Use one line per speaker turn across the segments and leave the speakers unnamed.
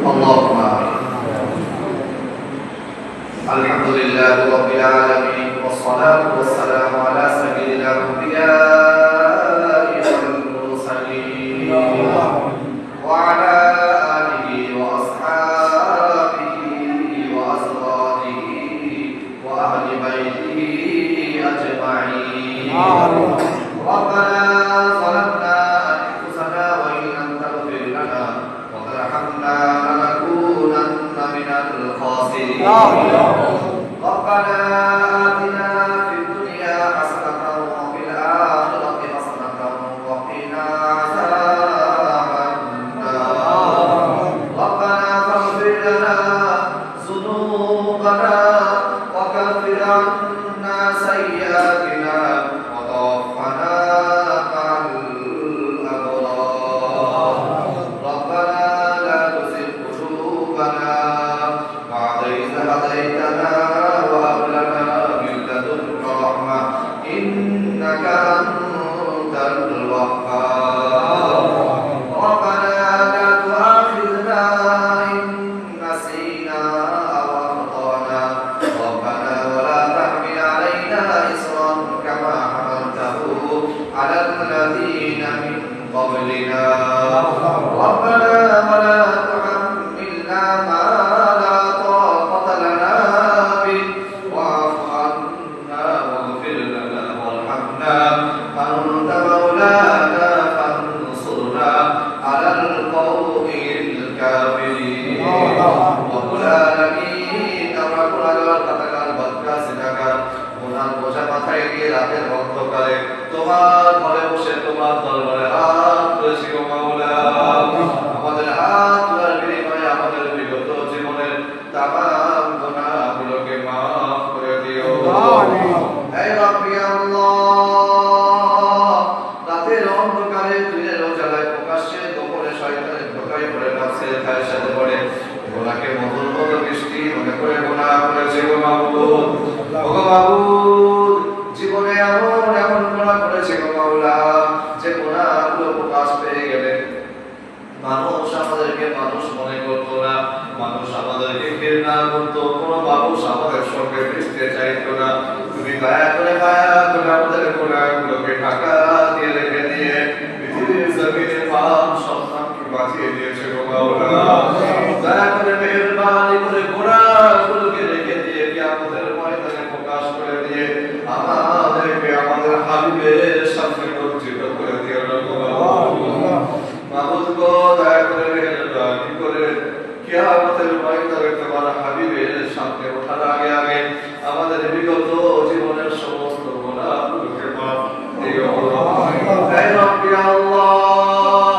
اللهم الحمد لله رب العالمين والصلاة والسلام على سيد الأنبياء والمرسلين وعلى آله وأصحابه وأزواجه وأهل بيته أجمعين. ربنا ظلمنا أنفسنا وإن لم تغفر لنا وترحمنا لنكونن من الخاسرين. ربنا آتنا في الدنيا حسنة وفي الآخرة حسنة وقنا عذاب النار. ربنا فاغفر لنا ذنوبنا وكفر عنا سيئاتنا وتوفنا مع الأبرار. ربنا لا تزغ قلوبنا بعد إذ هديتنا وهب لنا من لدنك رحمة إنك أنت الوهاب. ربنا لا تؤاخذنا إن نسينا أو أخطأنا. ربنا ولا تحمل علينا إصرا كما حملته على الذين من قبلنا. ربنا ولا تحملنا ما لا طاقة لنا به واعف عنا واغفر لنا وارحمنا أنت مولانا فانصرنا على القوم الكافرين. رب العالمين رب العالمين বাদকাসিনাকা ওনার বোঝা মাথায় দিয়ে রাতের অন্ধকারে তোমার ঘরে বসে তোমার দরবারে হাত তুলেছি গো মাওলা। আমাদের হাত তোলার বিনিময়ে আমাদের বিগত জীবনের তামাম গুনাহগুলোকে মাফ করে দিও। হে রব্বি আল্লাহ, রাতের অন্ধকারে দিনের উজালায় প্রকাশ্যে গোপনে শয়তানের ধোঁকায় পড়ে নফসের খায়সাতে পড়ে গুনাহকে মধুর মতো মিষ্টি মনে করে গুনাহ করেছে গো মাবুদ। ওগো মাবুদ, জীবনে এমন এমন গুনাহ করেছে গো মাওলা যে গুনাহগুলো প্রকাশ পেয়ে গেলে মানুষ আমাদেরকে মানুষ মনে করতো না, মানুষ আমাদেরকে ঘৃণা করতো, কোনো মানুষ আমাদের সঙ্গে মিশতে চাইতো না। তুমি দয়া করে আমাদের গুনাহগুলোকে ঢাকা দিয়ে রেখে দিয়ে পৃথিবীর জমিনের পাপ সন্তানকে বাঁচিয়ে দিয়েছে গো মাওলা। দয়া করে মেহেরবানি করে গুনাহগুলোকে রেখে দিয়ে কিয়ামতের ময়দানে প্রকাশ করে দিয়ে আমাদেরকে আমাদের হাবিবের সামনে লজ্জিত করে দিও গো মাওলা। মাবুদ গো, দয়া করে মেহেরবানি করে কিয়ামতের ময়দানে তোমার হাবিবের সামনে ওঠার আগে আগে আমাদের বিগত জীবনের সমস্ত গুনাহগুলোকে মাফ দিও। হে রব্বি আল্লাহ,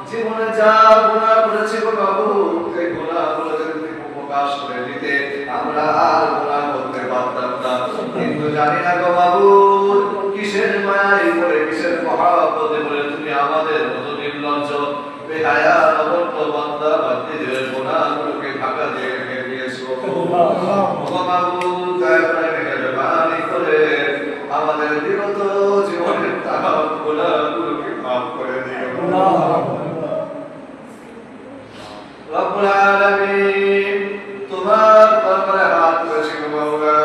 জীবনে যা গুনাহ করেছি গো মাবুদ, এই গুনাহগুলো যদি তুমি প্রকাশ করে দিতে আমরা আর গুনাহ করতে পারতাম না। কিন্তু জানি না গো মাবুদ, কিসের মায়ায় পড়ে কিসের মহাব্বতে পড়ে তুমি আমাদের মতো নির্লজ্জ বেহায়া অবর্ত বান্দা বান্দীদের গুনাহগুলোকে ঢাকা দিয়ে রেখে দিয়েছো। ওগো মাবুদ, দয়া করে মেহেরবানি করে আমাদের বিগত জীবনের তামাম গুনাহগুলোকে মাফ করে দিও। রব্বুল আলামিন, তোমার দরবারে হাত তুলেছি গো মাওলা,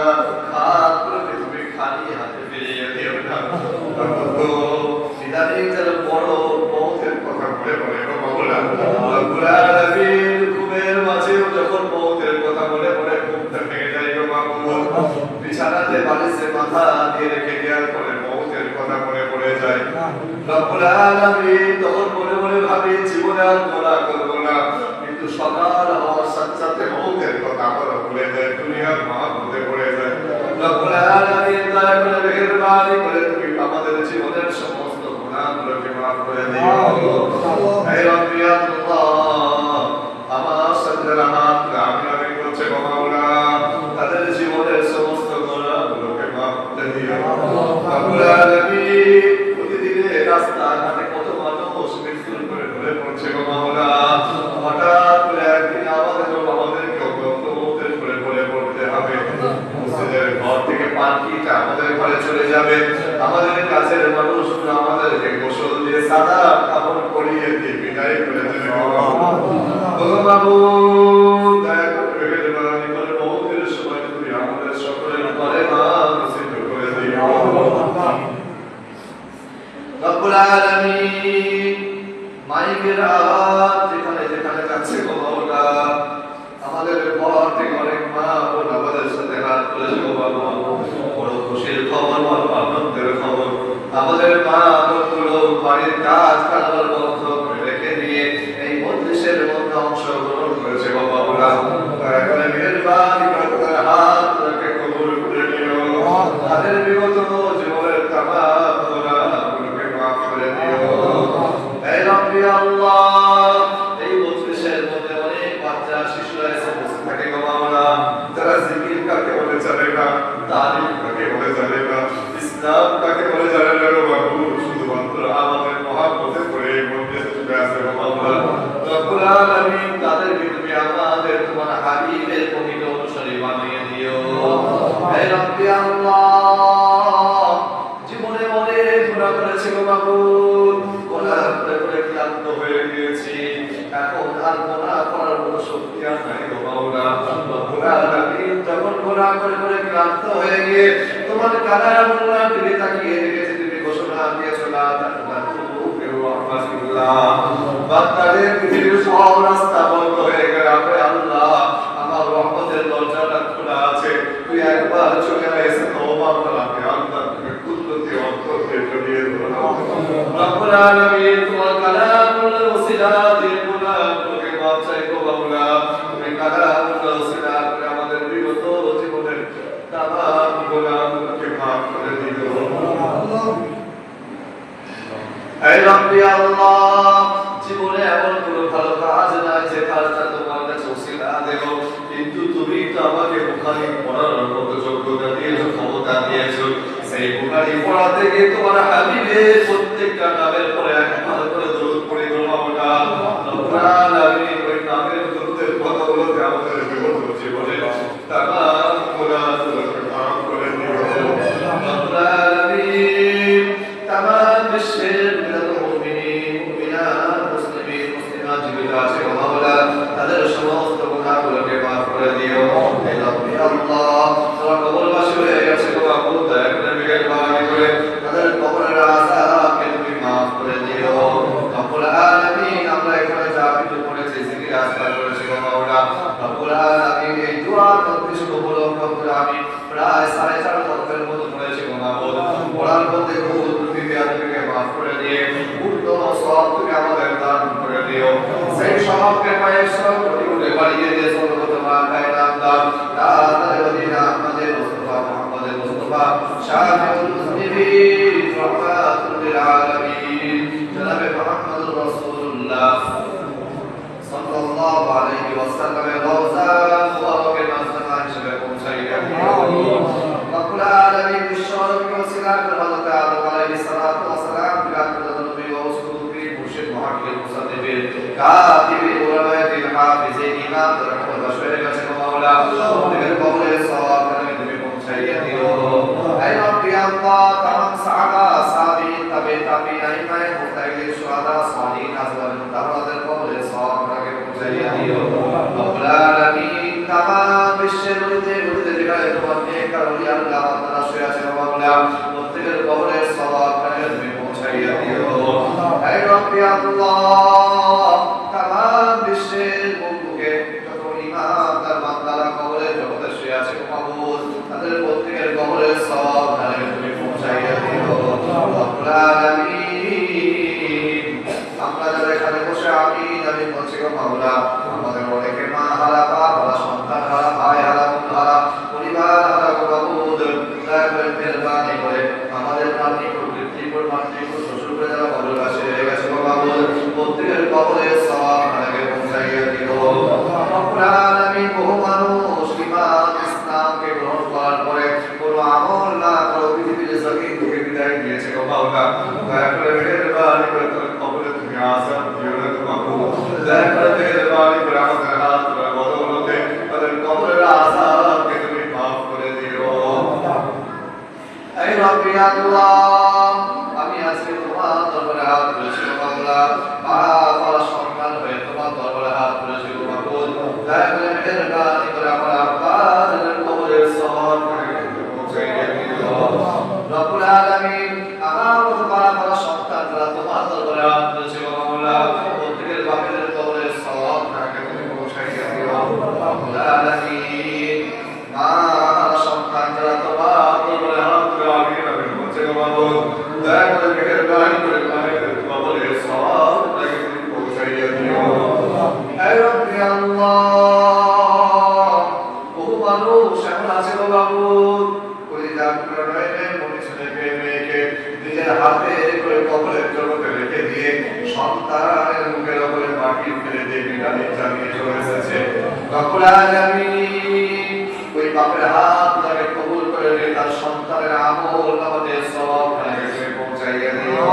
হাতগুলোকে তুমি খালি হাতে ফিরিয়ে দিও না। ইদানিং যেন বড় মৌতের কথা মনে পড়ে গো মাওলা। রব্বুল আলামিন, ঘুমের মাঝেও যখন মৌতের কথা মনে পড়ে ঘুমটা ভেঙে যায় গো মাবুদ। বিছানাতে বালিশে মাথা দিয়ে রেখে দেওয়ার পরে মৌতের কথা মনে পড়ে যায়। রব্বুল আলামিন, তখন মনে মনে ভাবি জীবনে আর গুনাহ করব না, কিন্তু সকাল হওয়ার সাথে সাথে মৌতের কথা আমরা ভুলে যাই, দুনিয়ার মহাব্বতে পড়ে যায়। রব্বুল আলামিন, দয়া করে মেহেরবানি করে তুমি আমাদের জীবনের সমস্ত গুনাহগুলোকে মাফ করে দিও। হে রব্বি আল্লাহ, আমার সাথে রাহাত আমি করছে গো মাওলা, তাদের জীবনের সমস্ত গুনাহগুলোকে মাফ করে দিও। রব্বুল আলামিন, প্রতিদিনের রাস্তাঘাটে কত মানুষ মৃত্যুর করে ধরে পড়ছে গো মাওলা। হঠাৎ করে একদিন আমাদেরকে মৌতের করে পড়তে হবে। মসজিদের ঘর থেকে পালকিটা আমাদের ঘরে চলে যাবে, আমাদের কাছের মানুষ আমাদেরকে গোসল দিয়ে সাদা কাপড় পরিয়ে দিয়ে বিদায় করে দেবে। যেখানে যেখানে যাচ্ছে গো মাওলা, আমাদের পর থেকে অনেক মা বোন আমাদের সাথে হাত তুলেছে গো বাবা। বড় খুশির খবর, বড় আনন্দের খবর, আমাদের মা বোনগুলো বাড়ির কাজ কারবার বন্ধ করে রেখে দিয়ে এই মজলিসের মধ্যে অংশগ্রহণ করেছে গো মাওলা। দয়া করে মেহেরবানি করে তাদের হাতটাকে কবুল করে নিও, তাদের বিগত জীবনের তামাম গুনাহগুলোকে মাফ করে দিও। হে রব্বি আল্লাহ, এই মজলিসের মধ্যে অনেক বাচ্চা শিশুরা এসে বসে থাকে গো মাওলা, যারা জিকির কাকে বলে জানে না, তালিম কাকে বলে জানে না, ইসলাম কাকে বলে জানে না গো বাবু, শুধুমাত্র আমাদের মহব্বতে পড়ে এই মজলিসে চলে আসে গো মাওলা। রব্বুল আলামিন তাদেরকে তুমি আমাদের তোমার হাবিবের প্রকৃত অনুসারী বানিয়ে দিও। হে রব্বি আল্লাহ, জীবনে অনেক গুনাহ করেছি গো বাবু, গুনাহ করে করে ক্লান্ত হয়ে গিয়েছি, এখন আর গুনাহ করার মতো শক্তি আর নাই গো মাওলা। রব্বুল আলামিন যখন গুনাহ করে করে ক্লান্ত হয়ে গিয়ে তোমার কালামুল্লাহ দিকে তাকিয়ে দেখেছি, তুমি ঘোষণা দিয়েছো লা তাকনাতু মির রাহমাতিল্লাহ, বান্দাদের পৃথিবীর সব রাস্তা বন্ধ হয়ে গেলে আপনি আল্লাহ আমার রহমতের দরজাটা খোলা আছে, তুই একবার চলে এসে তওবা কর, আপনি আল্লাহ তুমি কুদরতি অন্তরে জড়িয়ে ধরো। রব্বুল আলামিন তোমার কালামুল ওসিলা দিয়ে গুনাহগুলোকে মাফ চাই গো মাওলা, তুমি কালামুল ওসিলা করে আমাদের বিগত জীবনের তামাম গুনাহগুলোকে মাফ করে দিও। হে রব্বি আল্লাহ, জীবনে এমন কোনো ভালো কাজ নাই যে কাজটা তোমার কাছে ওসিলা দেব, কিন্তু তুমি তো আমাকে বুখারী পড়ার মতো যোগ্যতা দিয়েছো, ক্ষমতা দিয়েছো, সেই বুখারী পড়াতে গিয়ে তোমার হাবিবের প্রত্যেকটা নামের পরে একবার করে দরুদ পড়ে গো মাওলা। রব্বুল আলামিন ওই নামের দরুদের কথাগুলোতে আমাদের বিগত জীবনে তামাম গুনাহগুলোকে মাফ করে দিও। রব্বুল আলামিন তামাম বিশ্বের আছে গো মাওলা, তাদের সমস্ত গুনাহগুলোকে মাফ করে দিও। হে রব্বি আল্লাহ, যারা কবরবাসী হয়ে গেছে গো বাবু, দয়া করে মেহেরবানি করে তাদের কবরের আযাবকে তুমি মাফ করে দিও। রব্বুল আলামিন, আমরা এখানে যা কিছু করেছি, জিকির আজকার করেছি গো মাওলা, রব্বুল আলামিন এই দুআর মধ্যে কবুল করে আমি প্রায় 4.5 লক্ষের মতো করেছি গো মাওলা। পড়ার মধ্যে ভুল ত্রুটি বিয়াদবিকে মাফ করে দিয়ে উত্তম সওয়াব তুমি আমাদের দান করে দিও। সেই সওয়াবকে কয়েকশো কোটি গুণে বাড়িয়ে দিয়ে সর্বপ্রথম খায়রাত দান তাআলা মদিনা আহমদের মুস্তাফা মুহাম্মদের মুস্তাফা শাফিউল মুজনিবিন রাহমাতুল লিল আলামিন জনাবে মুহাম্মদুর রাসূলুল্লাহ সাল্লাল্লাহু আলাইহি ওয়াসাল্লামের রওজা মুবারকের মাঝখানে হিসেবে পৌঁছাইয়া দিও। রব্বুল আলামিন বিশ্বনবী ওসিলা করে হযরত আদম আলাইহিস সালাতু ওয়াস সালাম বিরাদত নবী ও সুফি মুর্শিদ মুহাক্কিক মুসাদ্দিবিন কাতিবি উলামায়ে হাফিজে ইমাম রাহমাতুল্লাহ বশরে কাছে মাওলা, ওদের কবরে সওয়াব তুমি পৌঁছাইয়া দিও। হে রব্বি আল্লাহ, তামাম সাহাবা সাহাবীন তাবিঈন আইমায়ে মুতাকিন শুহাদা সালিহিন আজওয়াজ মুতাহাদের কবরে সওয়াব পৌঁছাইয়া দিও। রব্বুল আলামিন তামাম বিশ্বের মধ্যে যেখানে তোমার নেক আর ওলি আল্লাহ আপনারা শুয়ে আছেন মাওলা, প্রত্যেকের কবরে সওয়াব তুমি পৌঁছাইয়া দিও। হে রব্বি আল্লাহ, তামাম বিশ্বের বুকে যত ইমানদার বান্দারা কবরে জগতে শুয়ে আছে মাবুদ, তাদের প্রত্যেকের কবরে সওয়াব তুমি পৌঁছাইয়া দিও। রব্বুল আলামিন, আমরা যারা এখানে বসে আমিন আমিন বলছি গো মাওলা, আমাদের অনেকে মা হারা, বাপ হারা, সন্তান হারা, ভাই হারা, বন্ধু হারা, পরিবার হারা গো মাবুদ, দয়া করে মেহেরবানি করে আমাদের নাতি পিতৃপুর মাতৃপুর শ্বশুরপুরে যারা কবরবাসী হয়ে গেছে গো মাবুদ, প্রত্যেকের কবরে সওয়াব পৌঁছাইয়া দিও। রব্বুল আলামিন, বহু মানুষ ঈমান ইসলামকে গ্রহণ করার পরে কোনো আমল না করে পৃথিবীর জমিন থেকে বিদায় নিয়েছে গো মাওলা, দয়া করে মেহেরবানি করে তাদের কবরে তুমি আযাব দিও না গো মাবুদ, দয়া করে মেহেরবানি করে আমাদের হাত বদৌলতে তাদের কবরের আযাবকে তুমি মাফ করে দিও। হে রব্বি আল্লাহ, আমি আজকে তোমার দরবারে হাত তুলেছি গো মাওলা, বাবা সন্তান হয়ে তোমার দরবারে হাত তুলেছি গো মাবুদ, দয়া করে মেহেরবানি করে আমার আব্বার কবরের সওয়াব পৌঁছাইয়া দিও। রব্বুল আলামিন, আমার মতো বাবা সন্তানরা তোমার দরবারে হাত তুলেছি গো মাওলা, প্রত্যেকের বাপের যে বিধানে জানিয়ে চলে এসেছে রব্বুল আলামিন ওই বাপের হাত তাকে কবুল করে নিয়ে তার সন্তানের আমল আমাদের সওয়াব তাকে পৌঁছাইয়া দিও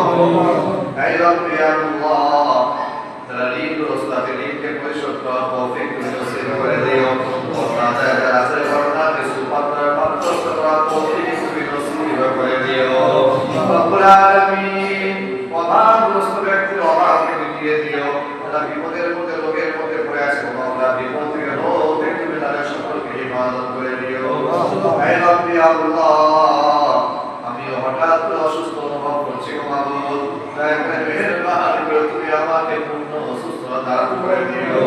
এই রব্বি আল্লাহ তারা ঋণগ্রস্ত আছে ঋণকে পরিশোধ করার তৌফিক তুমি নসিব করে দিও তাদের আছে করোনাকে সুপাত্র পাত্র করার তৌফিক তুমি নসিব করে দিও রব্বুল আলামিন অভাবগ্রস্ত ব্যক্তির অভাবকে মিটিয়ে দিও তারা বিপদের মধ্যে রোগের মধ্যে পড়ে আছে আমরা বিপদ থেকে রোগ থেকে তুমি তাদের সকলকে হিফাজত করে দিও হে রব্বি আল্লাহ আমি হঠাৎ অসুস্থ অনুভব করছি গো মাবুদ দয়া করে মেহেরবানি করে তুমি আমাকে পূর্ণ সুস্থতা দান করে দিও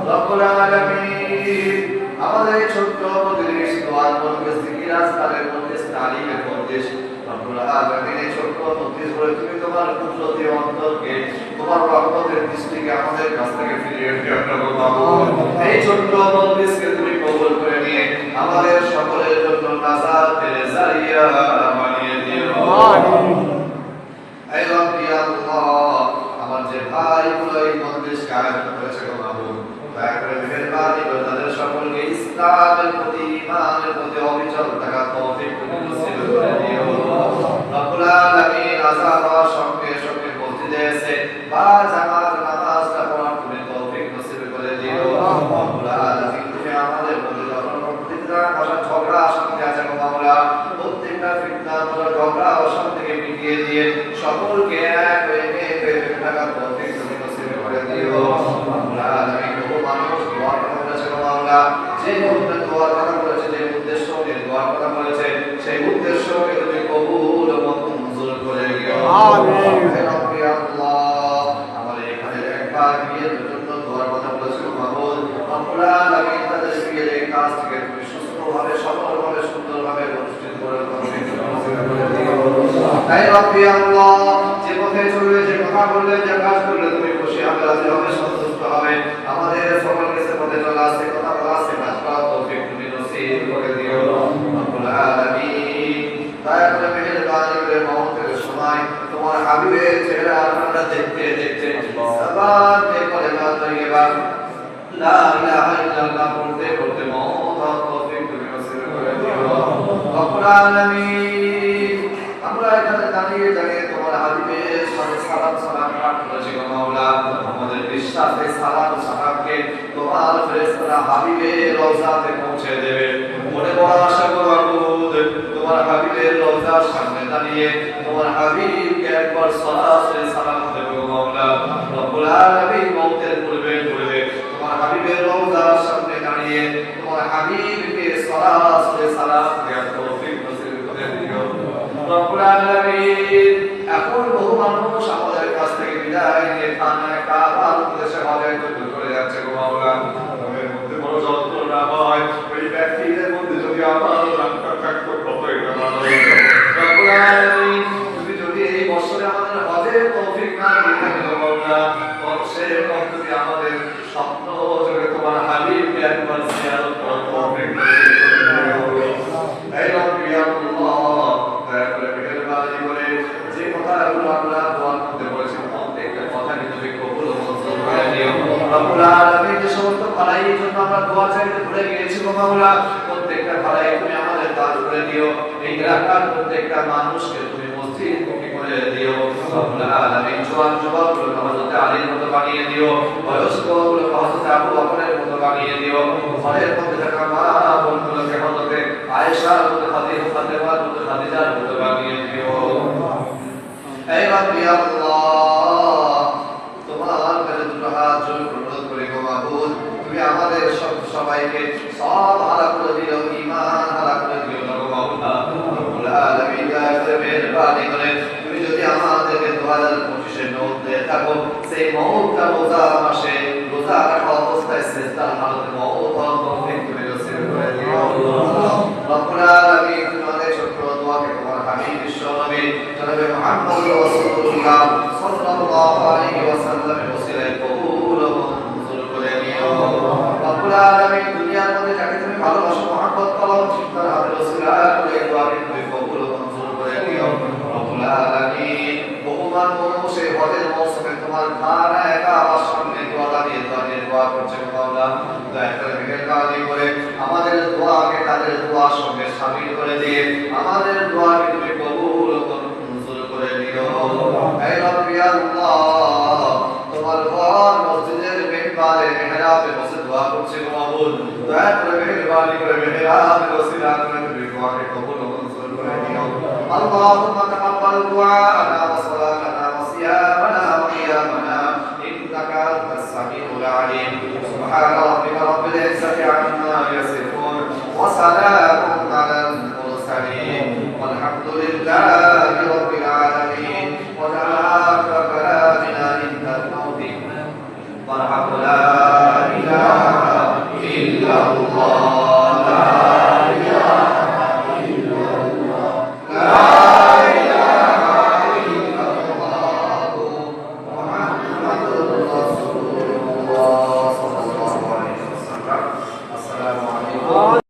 রব্বুল আলামিন আমাদের এই ছোট্ট মজলিস দোয়ার মজলিস জিকিরাজকারের মজলিস তালিমের মজলিস রব্বুল আলামিন এই ছোট্ট মজলিস করে তুমি তোমার কুদরতি অন্তরকে তোমার রহমতের দৃষ্টিকে আমাদের কাছ থেকে ফিরিয়ে দিও গো মাবুদ এই ছোট্ট মজলিসকে তুমি কবুল করে নিয়ে আমাদের সকলের জন্য নাজাতের জারিয়া বানিয়ে দিও আমিন হে রব্বি আল্লাহ আমার যে ভাইগুলো এই মজলিস আয়োজন করেছে গো মাবুদ দয়া করে মেহেরবানি করে তাদের সকলকে ইসলামের প্রতি ঈমানের প্রতি অবিচল থাকা তৌফিক তুমি নসিব করে দিও রব্বুল আলামিন আযান হওয়ার সঙ্গে সঙ্গে মসজিদে এসে বা জামাত নামাজটা পড়ার তুমি তৌফিক নসিব করে দিও রব্বুল আলামিন তুমি আমাদের মধ্যে যখন প্রত্যেকটা কথা ঝগড়া অশান্তি আছে গো মাওলা প্রত্যেকটা ফিতনা ঝগড়া অশান্তিকে মিটিয়ে দিয়ে সকলকে এক হয়ে থাকা তৌফিক তুমি নসিব করে দিও রব্বুল আলামিন মানুষ দোয়া কথা বলেছে মাওলা যে মুহূর্তে দোয়া কথা বলেছে যে উদ্দেশ্য নিয়ে দোয়া কথা বলেছে সেই উদ্দেশ্যকে তুমি কবুল ও মঞ্জুর করে দিও আমিন হে রব্বি আল্লাহ আমার এখানে একবার বিয়ের জন্য দোয়ার কথা বলেছে মাবুদ রব্বুল আলামিন তাদের বিয়ের এই কাজ থেকে তুমি সুস্থভাবে সফলভাবে সুন্দরভাবে অনুষ্ঠিত করে দিও হে রব্বি আল্লাহ যে পথে চলবে যে কথা বললে যে কাজ করলে তুমি খুশি হবে রাজি হবে সন্তুষ্ট হবে আমাদের সকলকে সে পথে চলা আছে কথা বলা আছে কাজ করা তৌফিক তুমি নসিব করে দিও রব্বুল আলামিন দয়া করে মেহেরবানি করে মওতের সময় তোমার হাবিবের চেহারা আমরা দেখতে দেখতে সাবাতে কলেমা তৈয়বা লা ইলাহা ইল্লাল্লাহ পড়তে পড়তে মওত তৌফিক তুমি নসিব করে দিও রব্বুল আলামিন আমরা এখানে দাঁড়িয়ে দাঁড়িয়ে তোমার হাবিবের সাথে সালাম পাঠ করেছি গো মাওলা আমাদের বিশ্বাসে সালামকে তোমার ফেরেশতারা হাবিবের রওজাতে পৌঁছে দেবে মনে বড় আশা গো মাবুদ তোমার হাবিবের রওজার সামনে দাঁড়িয়ে তোমার হাবিবকে একবার সালাম দেবে গো মাওলা রব্বুল আলামিন মওতের পূর্বে তোমার হাবিবের রওজার সামনে দাঁড়িয়ে তোমার হাবিবকে সালাম দেওয়ার তৌফিক নসিব করে দিও রব্বুল আলামিন এখন বহু মানুষ আমাদের কাছ থেকে বিদায় নিয়ে খানায় কাবার উদ্দেশ্যে হজের জন্য চলে যাচ্ছে গো মাওলা আমাদের মধ্যে বড় যন্ত্রণা হয় ওই ব্যক্তিদের মধ্যে যদি আমার রাখতে থাকতো কত এটা ভালো হতো রব্বুল আলামিন তুমি যদি এই বছরে আমাদের হজের তৌফিক না দিয়ে থাকো গো মাওলা বছরে যদি আমাদের স্বপ্ন জোরে তোমার হাবিবকে একবার জিয়ারত করার তৌফিক নসিব করে দিও হে রব্বি আল্লাহ দয়া করে মেহেরবানি করে যে কথাগুলো আমরা দোয়ার মধ্যে বলেছি প্রত্যেকটা কথা তুমি কবুল ও মঞ্জুর করে দিও রব্বুল আলামিন যে সমস্ত ভালাইয়ের জন্য আমরা দোয়া চাইতে ভুলে গিয়েছি গো মাওলা প্রত্যেকটা ভালাই তুমি আমাদের দান করে দিও এই এলাকার প্রত্যেকটা মানুষকে তুমি মসজিদমুখী করে দিও রব্বুল আলামিন জওয়ান যুবকগুলো হযরত আলীর মতো বানিয়ে দিও বয়স্কগুলো হযরত আবু বকরের মতো বানিয়ে দিও ঘরের মধ্যে থাকা মা বোনগুলোকে হযরত আয়েশার মতো ফাতেমার মতো খাদিজার মতো বানিয়ে দিও হে রব্বি আল্লাহ তোমার কাছে দুটো হাত জোড় অনুরোধ করে গো মাবুদ তুমি আমাদের সবাইকে সব হারা করে দিও ঈমান হারা করে দিও গো মাওলা রব্বুল আলামিন দয়া করে মেহেরবানি করে তুমি যদি আমাদেরকে 2025 এর মধ্যে থাকো সেই মওতটা রোজা মাসে রোজা রাখা অবস্থায় সিজদার হালতে মওত তৌফিক তুমি নসিব করে দিও রব্বুল আলামিন তোমাদের ছোট্ট দোয়াকে তোমার হাবিব বিশ্বনবী জনাবে মুহাম্মদ রাসূলুল্লাহ সাল্লাল্লাহু আলাইহি ওয়াসাল্লামের ওসিলায় কবুল ও মঞ্জুর করে নিও রব্বুল আলামিন দুনিয়ার মধ্যে যাকে তুমি ভালোবাসো মহব্বত করো তার হাতের ওসিলায় করে দোয়াকে তুমি কবুল ও মঞ্জুর করে নিও রব্বুল আলামিন বহুমান মানুষ এই হজের মৌসুমে তোমার খানা একা আমার সামনে দোয়া দোয়া করছে মাওলা দয়া করে মেহেরবানি করে আমাদের দোয়াকে তাদের দোয়ার সঙ্গে শামিল করে দিয়ে আমাদের দোয়াকে তুমি কবুল ও মঞ্জুর করে নিও হে রব্বি আল্লাহ তোমার ঘর মসজিদের মিম্বারে মেহরাবে বসে দোয়া করছি গো মাবুদ দয়া করে মেহেরবানি করে মেহরাবে ওসিলা করে তুমি দোয়াকে কবুল ও মঞ্জুর করে নিও আল্লাহুম্মা তাকাব্বাল দুআনা